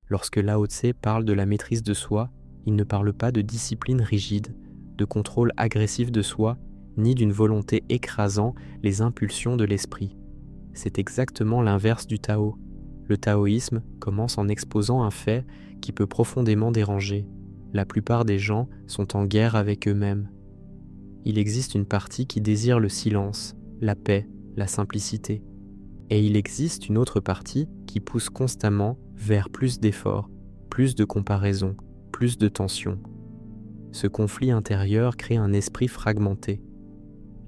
Lorsque Lao Tse parle de la maîtrise de soi, il ne parle pas de discipline rigide, de contrôle agressif de soi, ni d'une volonté écrasant les impulsions de l'esprit. C'est exactement l'inverse du Tao. Le taoïsme commence en exposant un fait qui peut profondément déranger. La plupart des gens sont en guerre avec eux-mêmes. Il existe une partie qui désire le silence, la paix, la simplicité. Et il existe une autre partie qui pousse constamment vers plus d'efforts, plus de comparaisons, plus de tensions. Ce conflit intérieur crée un esprit fragmenté.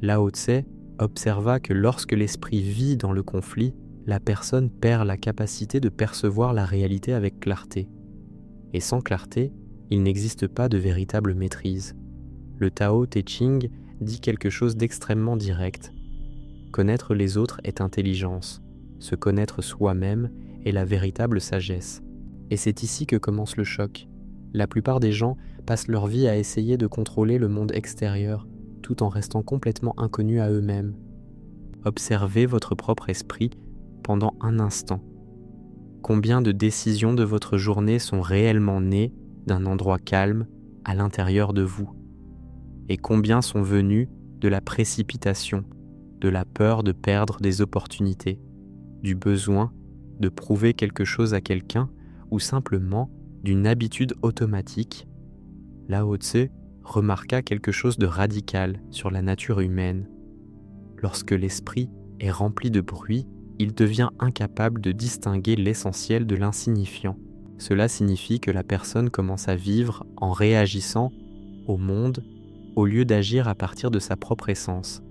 Lao Tse observa que lorsque l'esprit vit dans le conflit, la personne perd la capacité de percevoir la réalité avec clarté. Et sans clarté, il n'existe pas de véritable maîtrise. Le Tao Te Ching dit quelque chose d'extrêmement direct. Connaître les autres est intelligence. Se connaître soi-même est la véritable sagesse. Et c'est ici que commence le choc. La plupart des gens passent leur vie à essayer de contrôler le monde extérieur, tout en restant complètement inconnus à eux-mêmes. Observez votre propre esprit pendant un instant. Combien de décisions de votre journée sont réellement nées d'un endroit calme à l'intérieur de vous? Et combien sont venues de la précipitation, de la peur de perdre des opportunités, du besoin de prouver quelque chose à quelqu'un ou simplement d'une habitude automatique? Lao Tse remarqua quelque chose de radical sur la nature humaine. Lorsque l'esprit est rempli de bruit, il devient incapable de distinguer l'essentiel de l'insignifiant. Cela signifie que la personne commence à vivre en réagissant au monde au lieu d'agir à partir de sa propre essence.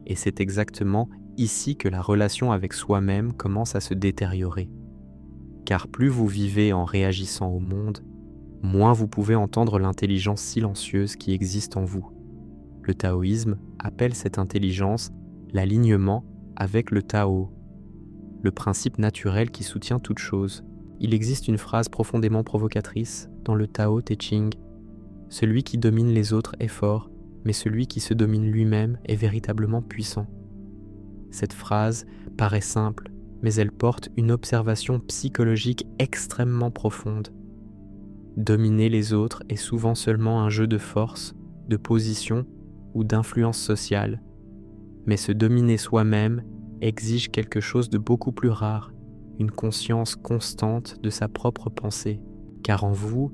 Et c'est exactement ici que la relation avec soi-même commence à se détériorer. Car plus vous vivez en réagissant au monde, moins vous pouvez entendre l'intelligence silencieuse qui existe en vous. Le taoïsme appelle cette intelligence l'alignement avec le Tao, le principe naturel qui soutient toute chose. Il existe une phrase profondément provocatrice dans le Tao Te Ching. Celui qui domine les autres est fort, mais celui qui se domine lui-même est véritablement puissant. Cette phrase paraît simple, mais elle porte une observation psychologique extrêmement profonde. Dominer les autres est souvent seulement un jeu de force, de position ou d'influence sociale, mais se dominer soi-même exige quelque chose de beaucoup plus rare, une conscience constante de sa propre pensée, car en vous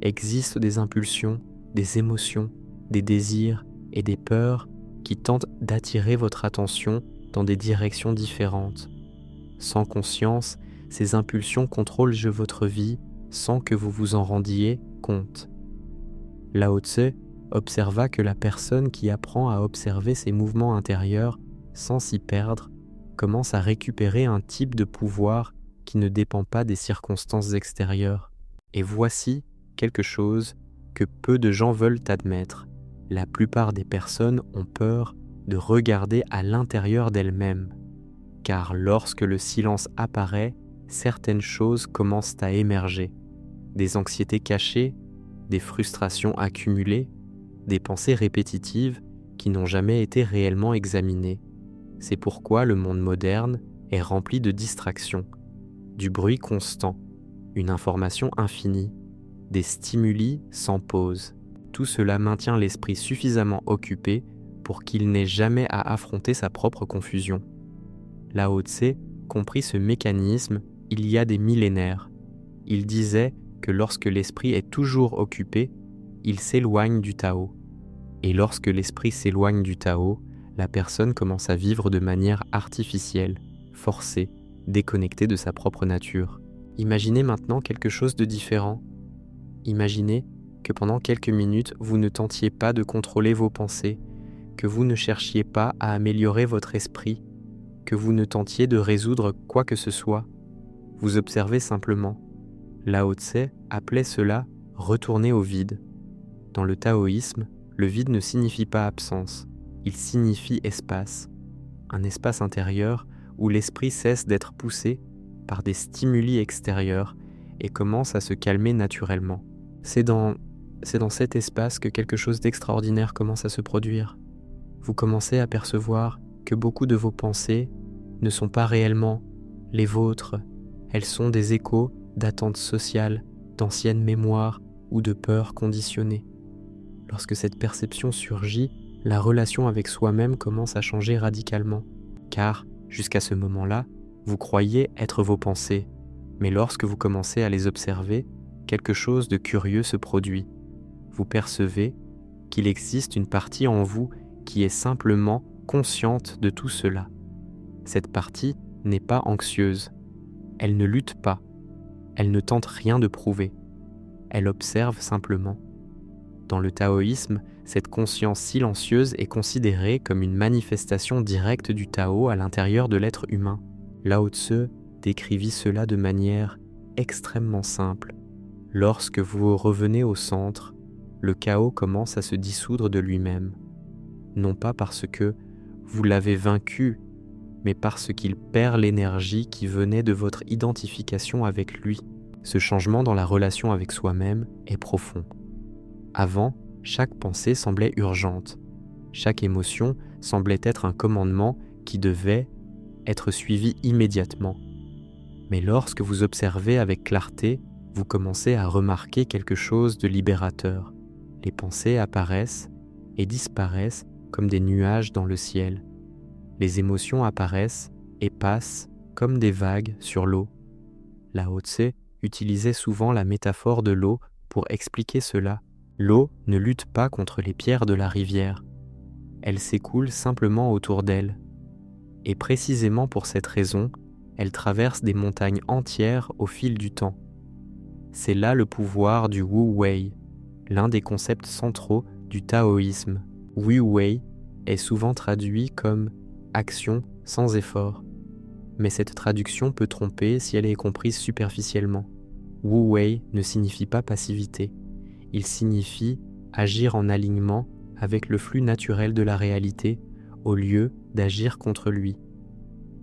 existent des impulsions, des émotions, des désirs et des peurs qui tentent d'attirer votre attention dans des directions différentes. Sans conscience, ces impulsions contrôlent votre vie sans que vous vous en rendiez compte. Lao Tse observa que la personne qui apprend à observer ses mouvements intérieurs sans s'y perdre commence à récupérer un type de pouvoir qui ne dépend pas des circonstances extérieures. Et voici quelque chose que peu de gens veulent admettre. La plupart des personnes ont peur de regarder à l'intérieur d'elles-mêmes, car lorsque le silence apparaît, certaines choses commencent à émerger. Des anxiétés cachées, des frustrations accumulées, des pensées répétitives qui n'ont jamais été réellement examinées. C'est pourquoi le monde moderne est rempli de distractions, du bruit constant, une information infinie, des stimuli sans pause. Tout cela maintient l'esprit suffisamment occupé pour qu'il n'ait jamais à affronter sa propre confusion. Lao Tse comprit ce mécanisme il y a des millénaires. Il disait que lorsque l'esprit est toujours occupé, il s'éloigne du Tao. Et lorsque l'esprit s'éloigne du Tao, la personne commence à vivre de manière artificielle, forcée, déconnectée de sa propre nature. Imaginez maintenant quelque chose de différent. Imaginez que pendant quelques minutes, vous ne tentiez pas de contrôler vos pensées, que vous ne cherchiez pas à améliorer votre esprit, que vous ne tentiez de résoudre quoi que ce soit. Vous observez simplement. Lao Tse appelait cela « retourner au vide ». Dans le taoïsme, le vide ne signifie pas absence, il signifie espace. Un espace intérieur où l'esprit cesse d'être poussé par des stimuli extérieurs et commence à se calmer naturellement. C'est dans cet espace que quelque chose d'extraordinaire commence à se produire. Vous commencez à percevoir que beaucoup de vos pensées ne sont pas réellement les vôtres. Elles sont des échos d'attentes sociales, d'anciennes mémoires ou de peurs conditionnées. Lorsque cette perception surgit, la relation avec soi-même commence à changer radicalement, car, jusqu'à ce moment-là, vous croyez être vos pensées, mais lorsque vous commencez à les observer, quelque chose de curieux se produit. Vous percevez qu'il existe une partie en vous qui est simplement consciente de tout cela. Cette partie n'est pas anxieuse, elle ne lutte pas, elle ne tente rien de prouver, elle observe simplement. Dans le taoïsme, cette conscience silencieuse est considérée comme une manifestation directe du Tao à l'intérieur de l'être humain. Lao Tse décrivit cela de manière extrêmement simple. Lorsque vous revenez au centre, le chaos commence à se dissoudre de lui-même. Non pas parce que vous l'avez vaincu, mais parce qu'il perd l'énergie qui venait de votre identification avec lui. Ce changement dans la relation avec soi-même est profond. Avant, chaque pensée semblait urgente. Chaque émotion semblait être un commandement qui devait être suivi immédiatement. Mais lorsque vous observez avec clarté, vous commencez à remarquer quelque chose de libérateur. Les pensées apparaissent et disparaissent comme des nuages dans le ciel. Les émotions apparaissent et passent comme des vagues sur l'eau. Lao Tse utilisait souvent la métaphore de l'eau pour expliquer cela. L'eau ne lutte pas contre les pierres de la rivière. Elle s'écoule simplement autour d'elle. Et précisément pour cette raison, elle traverse des montagnes entières au fil du temps. C'est là le pouvoir du Wu Wei, l'un des concepts centraux du taoïsme. Wu Wei est souvent traduit comme « action sans effort », mais cette traduction peut tromper si elle est comprise superficiellement. Wu Wei ne signifie pas passivité. Il signifie agir en alignement avec le flux naturel de la réalité au lieu d'agir contre lui.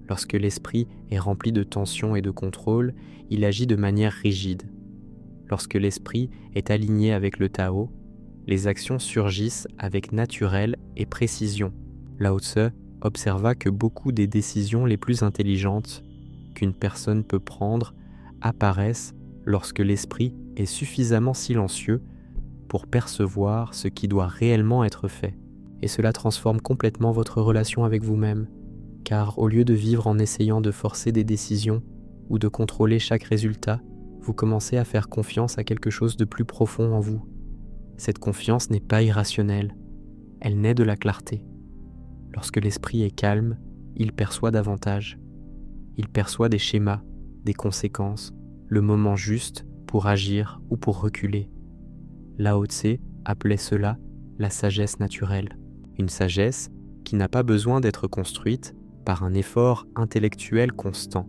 Lorsque l'esprit est rempli de tension et de contrôle, il agit de manière rigide. Lorsque l'esprit est aligné avec le Tao, les actions surgissent avec naturel et précision. Lao Tse observa que beaucoup des décisions les plus intelligentes qu'une personne peut prendre apparaissent lorsque l'esprit est suffisamment silencieux pour percevoir ce qui doit réellement être fait. Et cela transforme complètement votre relation avec vous-même, car au lieu de vivre en essayant de forcer des décisions ou de contrôler chaque résultat, vous commencez à faire confiance à quelque chose de plus profond en vous. Cette confiance n'est pas irrationnelle, elle naît de la clarté. Lorsque l'esprit est calme, il perçoit davantage. Il perçoit des schémas, des conséquences, le moment juste pour agir ou pour reculer. Lao Tse appelait cela la sagesse naturelle. Une sagesse qui n'a pas besoin d'être construite par un effort intellectuel constant,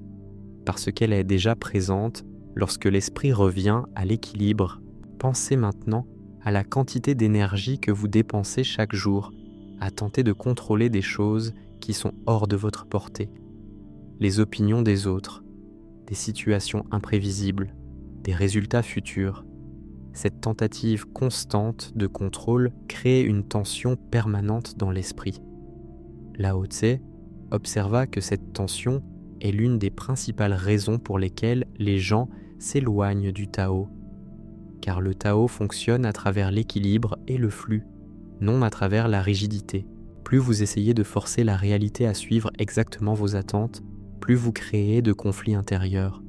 parce qu'elle est déjà présente lorsque l'esprit revient à l'équilibre. Pensez maintenant à la quantité d'énergie que vous dépensez chaque jour à tenter de contrôler des choses qui sont hors de votre portée. Les opinions des autres, des situations imprévisibles, des résultats futurs. Cette tentative constante de contrôle crée une tension permanente dans l'esprit. Lao Tse observa que cette tension est l'une des principales raisons pour lesquelles les gens s'éloignent du Tao, car le Tao fonctionne à travers l'équilibre et le flux, non à travers la rigidité. Plus vous essayez de forcer la réalité à suivre exactement vos attentes, plus vous créez de conflits intérieurs.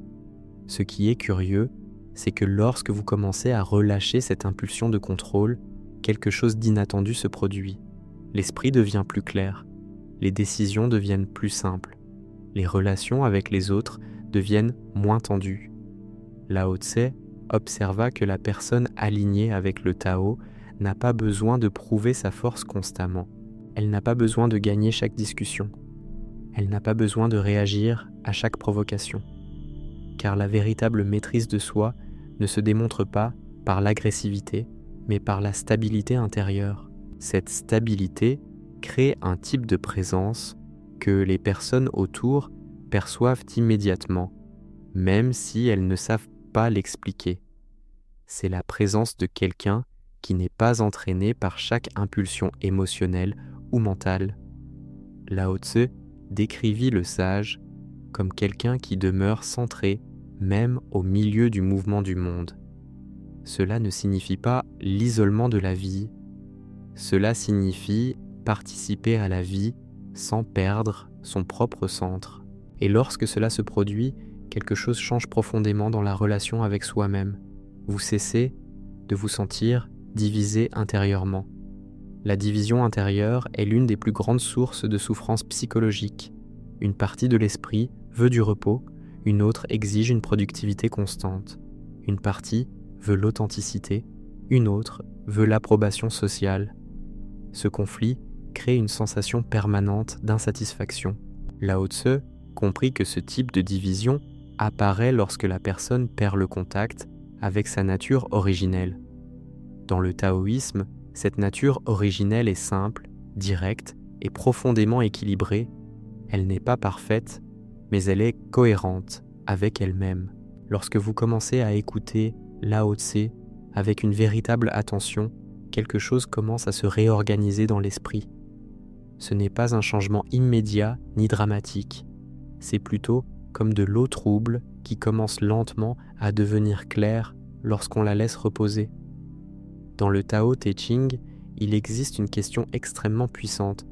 Ce qui est curieux, c'est que lorsque vous commencez à relâcher cette impulsion de contrôle, quelque chose d'inattendu se produit. L'esprit devient plus clair, les décisions deviennent plus simples, les relations avec les autres deviennent moins tendues. Lao Tse observa que la personne alignée avec le Tao n'a pas besoin de prouver sa force constamment. Elle n'a pas besoin de gagner chaque discussion. Elle n'a pas besoin de réagir à chaque provocation. Car la véritable maîtrise de soi ne se démontre pas par l'agressivité, mais par la stabilité intérieure. Cette stabilité crée un type de présence que les personnes autour perçoivent immédiatement, même si elles ne savent pas l'expliquer. C'est la présence de quelqu'un qui n'est pas entraîné par chaque impulsion émotionnelle ou mentale. Lao Tse décrivit le sage comme quelqu'un qui demeure centré même au milieu du mouvement du monde. Cela ne signifie pas l'isolement de la vie, cela signifie participer à la vie sans perdre son propre centre. Et lorsque cela se produit, quelque chose change profondément dans la relation avec soi-même. Vous cessez de vous sentir divisé intérieurement. La division intérieure est l'une des plus grandes sources de souffrance psychologique. Une partie de l'esprit veut du repos, une autre exige une productivité constante. Une partie veut l'authenticité, une autre veut l'approbation sociale. Ce conflit crée une sensation permanente d'insatisfaction. Lao Tse comprit que ce type de division apparaît lorsque la personne perd le contact avec sa nature originelle. Dans le taoïsme, cette nature originelle est simple, directe et profondément équilibrée. Elle n'est pas parfaite, mais elle est cohérente avec elle-même. Lorsque vous commencez à écouter Lao Tse avec une véritable attention, quelque chose commence à se réorganiser dans l'esprit. Ce n'est pas un changement immédiat ni dramatique, c'est plutôt comme de l'eau trouble qui commence lentement à devenir claire lorsqu'on la laisse reposer. Dans le Tao Te Ching, il existe une question extrêmement puissante.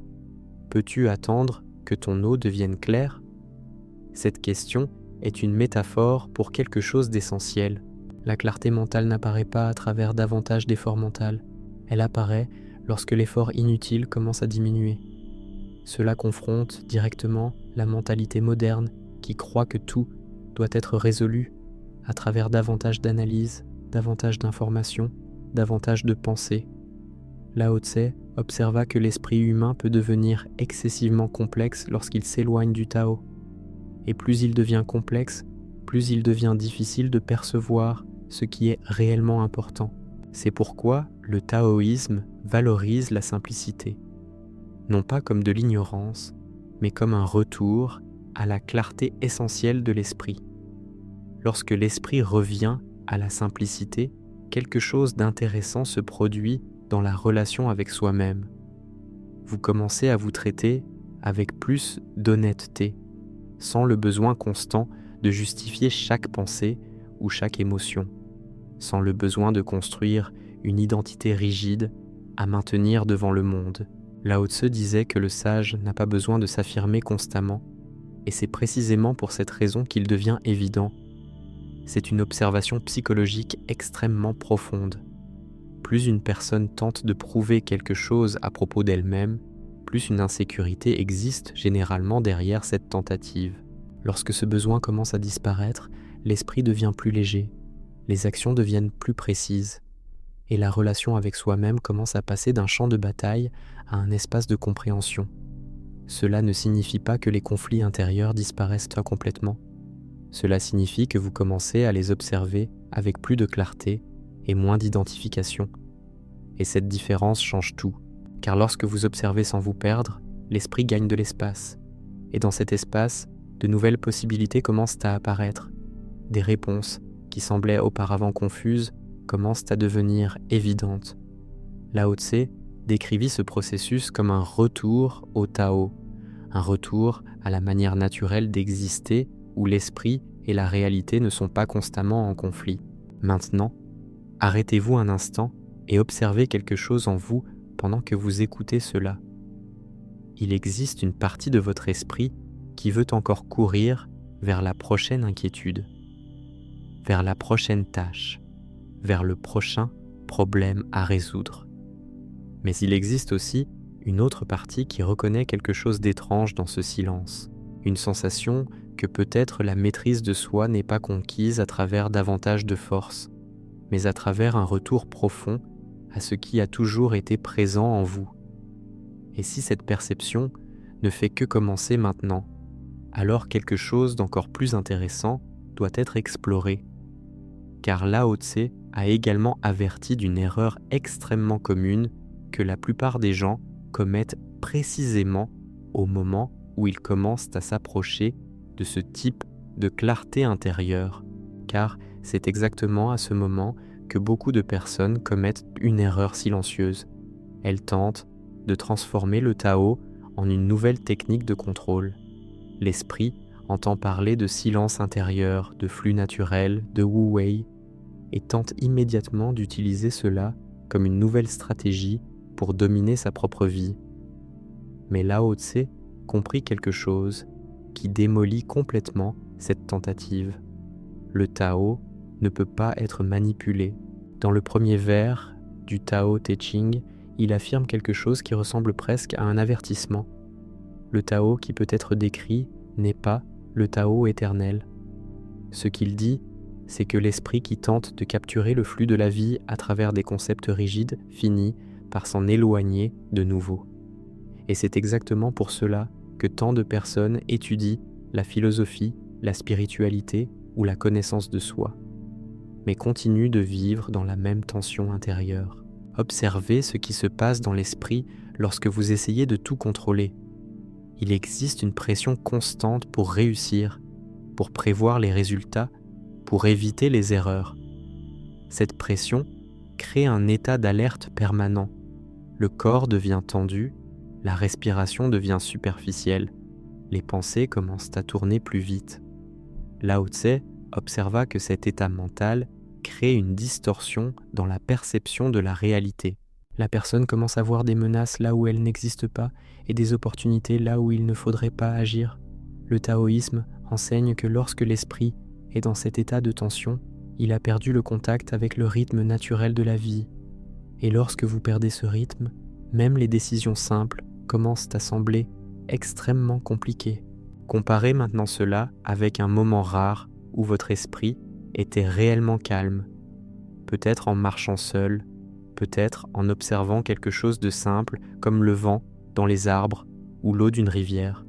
Peux-tu attendre que ton eau devienne claire ? Cette question est une métaphore pour quelque chose d'essentiel. La clarté mentale n'apparaît pas à travers davantage d'efforts mentaux. Elle apparaît lorsque l'effort inutile commence à diminuer. Cela confronte directement la mentalité moderne qui croit que tout doit être résolu à travers davantage d'analyse, davantage d'informations, davantage de pensée. Lao Tse observa que l'esprit humain peut devenir excessivement complexe lorsqu'il s'éloigne du Tao. Et plus il devient complexe, plus il devient difficile de percevoir ce qui est réellement important. C'est pourquoi le taoïsme valorise la simplicité, non pas comme de l'ignorance, mais comme un retour à la clarté essentielle de l'esprit. Lorsque l'esprit revient à la simplicité, quelque chose d'intéressant se produit dans la relation avec soi-même. Vous commencez à vous traiter avec plus d'honnêteté, sans le besoin constant de justifier chaque pensée ou chaque émotion, sans le besoin de construire une identité rigide à maintenir devant le monde. Lao Tse disait que le sage n'a pas besoin de s'affirmer constamment, et c'est précisément pour cette raison qu'il devient évident. C'est une observation psychologique extrêmement profonde. Plus une personne tente de prouver quelque chose à propos d'elle-même, plus une insécurité existe généralement derrière cette tentative. Lorsque ce besoin commence à disparaître, l'esprit devient plus léger, les actions deviennent plus précises, et la relation avec soi-même commence à passer d'un champ de bataille à un espace de compréhension. Cela ne signifie pas que les conflits intérieurs disparaissent complètement. Cela signifie que vous commencez à les observer avec plus de clarté et moins d'identification. Et cette différence change tout, car lorsque vous observez sans vous perdre, l'esprit gagne de l'espace. Et dans cet espace, de nouvelles possibilités commencent à apparaître. Des réponses qui semblaient auparavant confuses commencent à devenir évidentes. Lao Tse décrivit ce processus comme un retour au Tao, un retour à la manière naturelle d'exister où l'esprit et la réalité ne sont pas constamment en conflit. Maintenant, arrêtez-vous un instant et observez quelque chose en vous pendant que vous écoutez cela. Il existe une partie de votre esprit qui veut encore courir vers la prochaine inquiétude, vers la prochaine tâche, vers le prochain problème à résoudre. Mais il existe aussi une autre partie qui reconnaît quelque chose d'étrange dans ce silence, une sensation que peut-être la maîtrise de soi n'est pas conquise à travers davantage de force, mais à travers un retour profond à ce qui a toujours été présent en vous. Et si cette perception ne fait que commencer maintenant, alors quelque chose d'encore plus intéressant doit être exploré. Car Lao Tse a également averti d'une erreur extrêmement commune que la plupart des gens commettent précisément au moment où ils commencent à s'approcher de ce type de clarté intérieure, car c'est exactement à ce moment que beaucoup de personnes commettent une erreur silencieuse. Elles tentent de transformer le Tao en une nouvelle technique de contrôle. L'esprit entend parler de silence intérieur, de flux naturel, de wu-wei, et tente immédiatement d'utiliser cela comme une nouvelle stratégie pour dominer sa propre vie. Mais Lao Tse comprit quelque chose qui démolit complètement cette tentative. Le Tao ne peut pas être manipulé. Dans le premier vers du Tao Te Ching, il affirme quelque chose qui ressemble presque à un avertissement. Le Tao qui peut être décrit n'est pas le Tao éternel. Ce qu'il dit, c'est que l'esprit qui tente de capturer le flux de la vie à travers des concepts rigides finit par s'en éloigner de nouveau. Et c'est exactement pour cela que tant de personnes étudient la philosophie, la spiritualité ou la connaissance de soi, mais continuent de vivre dans la même tension intérieure. Observez ce qui se passe dans l'esprit lorsque vous essayez de tout contrôler. Il existe une pression constante pour réussir, pour prévoir les résultats, pour éviter les erreurs. Cette pression crée un état d'alerte permanent. Le corps devient tendu, la respiration devient superficielle, les pensées commencent à tourner plus vite. Lao Tse observa que cet état mental crée une distorsion dans la perception de la réalité. La personne commence à voir des menaces là où elles n'existent pas et des opportunités là où il ne faudrait pas agir. Le taoïsme enseigne que lorsque l'esprit est dans cet état de tension, il a perdu le contact avec le rythme naturel de la vie. Et lorsque vous perdez ce rythme, même les décisions simples commencent à sembler extrêmement compliquées. Comparez maintenant cela avec un moment rare où votre esprit était réellement calme, peut-être en marchant seul, peut-être en observant quelque chose de simple comme le vent dans les arbres ou l'eau d'une rivière.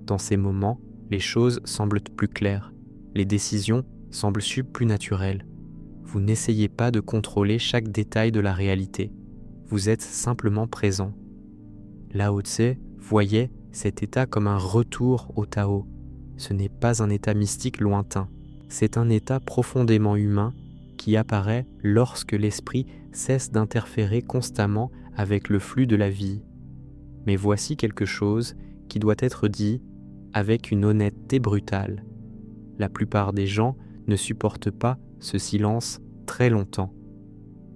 Dans ces moments, les choses semblent plus claires, les décisions semblent plus naturelles. Vous n'essayez pas de contrôler chaque détail de la réalité, vous êtes simplement présent. Lao Tse voyait cet état comme un retour au Tao. Ce n'est pas un état mystique lointain, c'est un état profondément humain qui apparaît lorsque l'esprit cesse d'interférer constamment avec le flux de la vie. Mais voici quelque chose qui doit être dit avec une honnêteté brutale. La plupart des gens ne supportent pas ce silence très longtemps,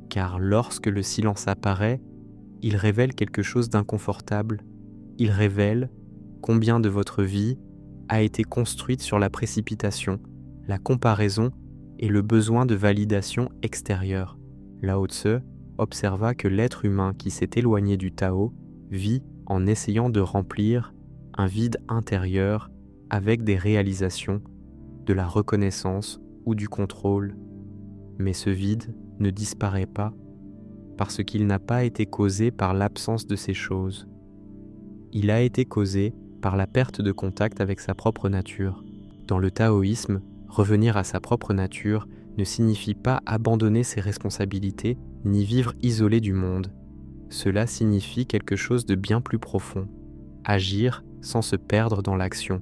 car lorsque le silence apparaît, il révèle quelque chose d'inconfortable. Il révèle combien de votre vie a été construite sur la précipitation, la comparaison et le besoin de validation extérieure. Lao Tse observa que l'être humain qui s'est éloigné du Tao vit en essayant de remplir un vide intérieur avec des réalisations, de la reconnaissance ou du contrôle. Mais ce vide ne disparaît pas parce qu'il n'a pas été causé par l'absence de ces choses. Il a été causé par la perte de contact avec sa propre nature. Dans le taoïsme, revenir à sa propre nature ne signifie pas abandonner ses responsabilités ni vivre isolé du monde. Cela signifie quelque chose de bien plus profond, agir sans se perdre dans l'action.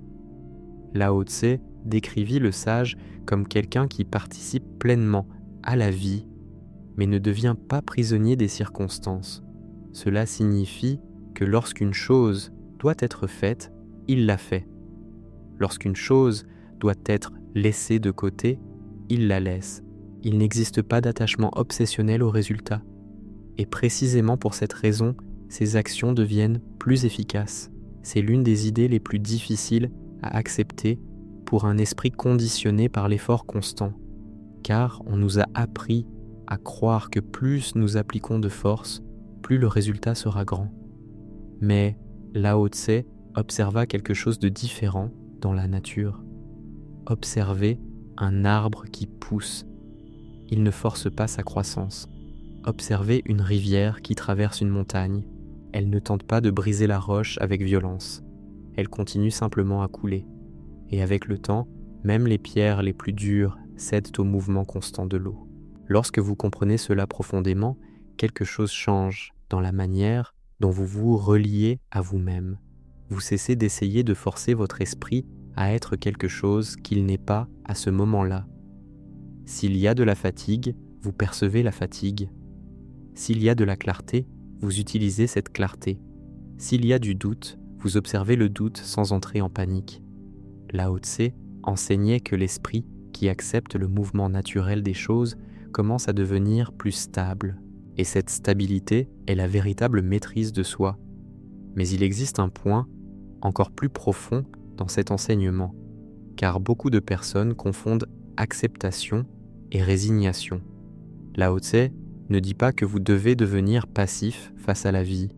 Lao Tse décrivit le sage comme quelqu'un qui participe pleinement à la vie, mais ne devient pas prisonnier des circonstances. Cela signifie que lorsqu'une chose doit être faite, il la fait. Lorsqu'une chose doit être laissée de côté, il la laisse. Il n'existe pas d'attachement obsessionnel au résultat. Et précisément pour cette raison, ses actions deviennent plus efficaces. C'est l'une des idées les plus difficiles à accepter pour un esprit conditionné par l'effort constant, car on nous a appris à croire que plus nous appliquons de force, plus le résultat sera grand. Mais Lao Tse observa quelque chose de différent dans la nature. Observez un arbre qui pousse. Il ne force pas sa croissance. Observez une rivière qui traverse une montagne. Elle ne tente pas de briser la roche avec violence. Elle continue simplement à couler. Et avec le temps, même les pierres les plus dures cèdent au mouvement constant de l'eau. Lorsque vous comprenez cela profondément, quelque chose change dans la manière dont vous vous reliez à vous-même. Vous cessez d'essayer de forcer votre esprit à être quelque chose qu'il n'est pas à ce moment-là. S'il y a de la fatigue, vous percevez la fatigue. S'il y a de la clarté, vous utilisez cette clarté. S'il y a du doute, vous observez le doute sans entrer en panique. Lao Tse enseignait que l'esprit qui accepte le mouvement naturel des choses commence à devenir plus stable. Et cette stabilité est la véritable maîtrise de soi. Mais il existe un point encore plus profond dans cet enseignement, car beaucoup de personnes confondent acceptation et résignation. Lao Tse ne dit pas que vous devez devenir passif face à la vie.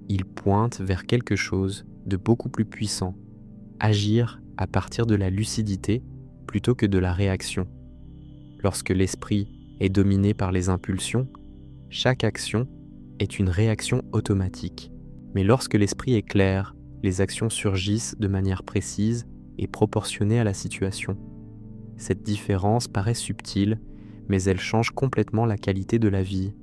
Il pointe vers quelque chose de beaucoup plus puissant, agir à partir de la lucidité plutôt que de la réaction. Lorsque l'esprit est dominé par les impulsions, chaque action est une réaction automatique. Mais lorsque l'esprit est clair, les actions surgissent de manière précise et proportionnée à la situation. Cette différence paraît subtile, mais elle change complètement la qualité de la vie.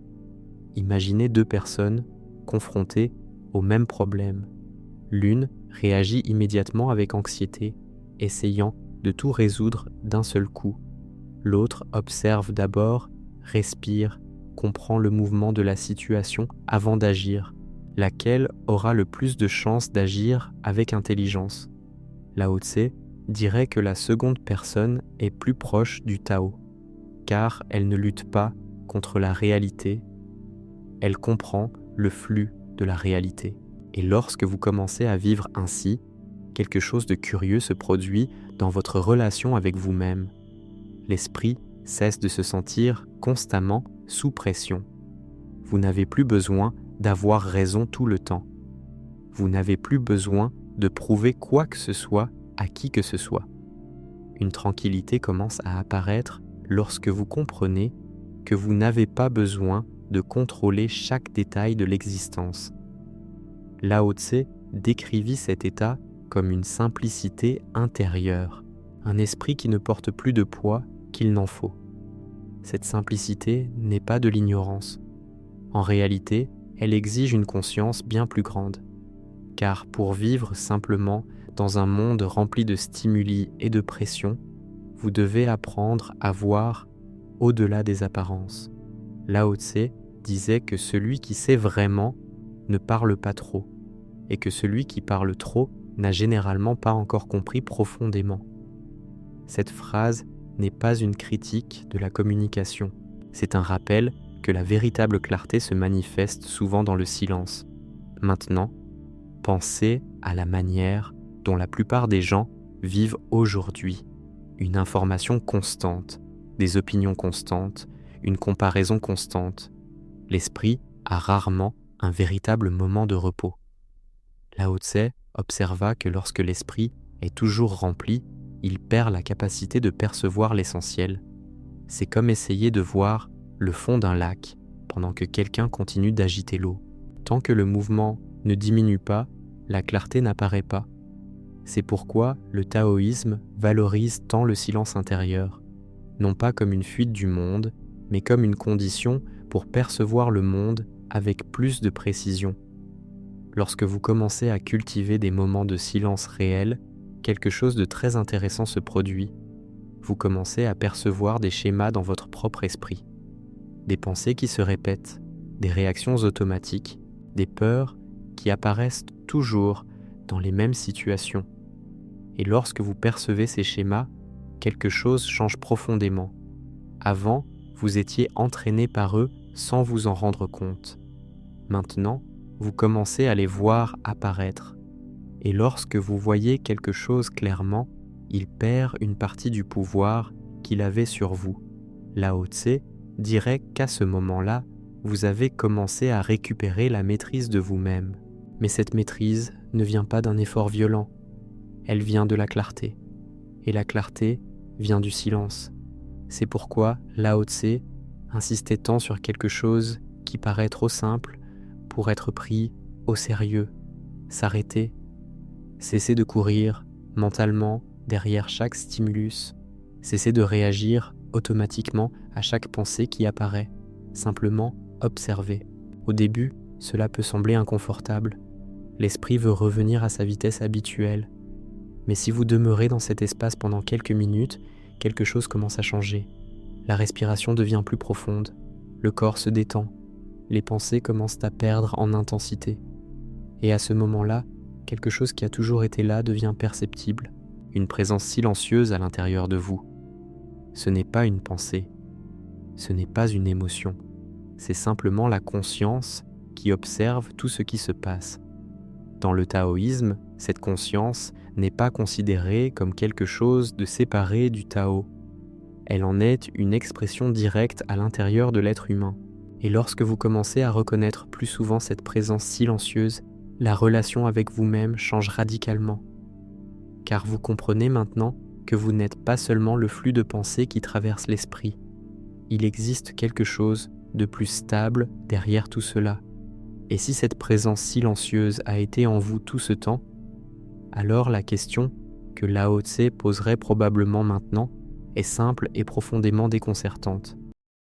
Imaginez deux personnes confrontées au même problème. L'une réagit immédiatement avec anxiété, essayant de tout résoudre d'un seul coup. L'autre observe d'abord, respire, comprend le mouvement de la situation avant d'agir. Laquelle aura le plus de chances d'agir avec intelligence? Lao Tse dirait que la seconde personne est plus proche du Tao, car elle ne lutte pas contre la réalité, elle comprend le flux de la réalité. Et lorsque vous commencez à vivre ainsi, quelque chose de curieux se produit dans votre relation avec vous-même. L'esprit cesse de se sentir constamment sous pression. Vous n'avez plus besoin d'avoir raison tout le temps. Vous n'avez plus besoin de prouver quoi que ce soit à qui que ce soit. Une tranquillité commence à apparaître lorsque vous comprenez que vous n'avez pas besoin de contrôler chaque détail de l'existence. Lao Tse décrivit cet état comme une simplicité intérieure, un esprit qui ne porte plus de poids qu'il n'en faut. Cette simplicité n'est pas de l'ignorance. En réalité, elle exige une conscience bien plus grande. Car pour vivre simplement dans un monde rempli de stimuli et de pression, vous devez apprendre à voir au-delà des apparences. Lao Tse disait que celui qui sait vraiment ne parle pas trop, et que celui qui parle trop n'a généralement pas encore compris profondément. Cette phrase n'est pas une critique de la communication, c'est un rappel que la véritable clarté se manifeste souvent dans le silence. Maintenant, pensez à la manière dont la plupart des gens vivent aujourd'hui. Une information constante, des opinions constantes, une comparaison constante. L'esprit a rarement un véritable moment de repos. Lao Tse observa que lorsque l'esprit est toujours rempli, il perd la capacité de percevoir l'essentiel. C'est comme essayer de voir le fond d'un lac pendant que quelqu'un continue d'agiter l'eau. Tant que le mouvement ne diminue pas, la clarté n'apparaît pas. C'est pourquoi le taoïsme valorise tant le silence intérieur, non pas comme une fuite du monde, mais comme une condition pour percevoir le monde avec plus de précision. Lorsque vous commencez à cultiver des moments de silence réel, quelque chose de très intéressant se produit. Vous commencez à percevoir des schémas dans votre propre esprit, des pensées qui se répètent, des réactions automatiques, des peurs qui apparaissent toujours dans les mêmes situations. Et lorsque vous percevez ces schémas, quelque chose change profondément. Avant, vous étiez entraîné par eux sans vous en rendre compte. Maintenant, vous commencez à les voir apparaître. Et lorsque vous voyez quelque chose clairement, il perd une partie du pouvoir qu'il avait sur vous. Lao Tse dirait qu'à ce moment-là, vous avez commencé à récupérer la maîtrise de vous-même. Mais cette maîtrise ne vient pas d'un effort violent. Elle vient de la clarté. Et la clarté vient du silence. C'est pourquoi Lao Tse insistait tant sur quelque chose qui paraît trop simple pour être pris au sérieux. S'arrêter, cesser de courir mentalement derrière chaque stimulus, cesser de réagir automatiquement à chaque pensée qui apparaît, simplement observer. Au début, cela peut sembler inconfortable. L'esprit veut revenir à sa vitesse habituelle. Mais si vous demeurez dans cet espace pendant quelques minutes, quelque chose commence à changer. La respiration devient plus profonde, le corps se détend, les pensées commencent à perdre en intensité. Et à ce moment-là, quelque chose qui a toujours été là devient perceptible. une présence silencieuse à l'intérieur de vous. Ce n'est pas une pensée, ce n'est pas une émotion, c'est simplement la conscience qui observe tout ce qui se passe. Dans le taoïsme, cette conscience n'est pas considérée comme quelque chose de séparé du Tao. Elle en est une expression directe à l'intérieur de l'être humain. Et lorsque vous commencez à reconnaître plus souvent cette présence silencieuse, la relation avec vous-même change radicalement. Car vous comprenez maintenant que vous n'êtes pas seulement le flux de pensées qui traverse l'esprit. Il existe quelque chose de plus stable derrière tout cela. Et si cette présence silencieuse a été en vous tout ce temps, alors la question que Lao Tse poserait probablement maintenant est simple et profondément déconcertante.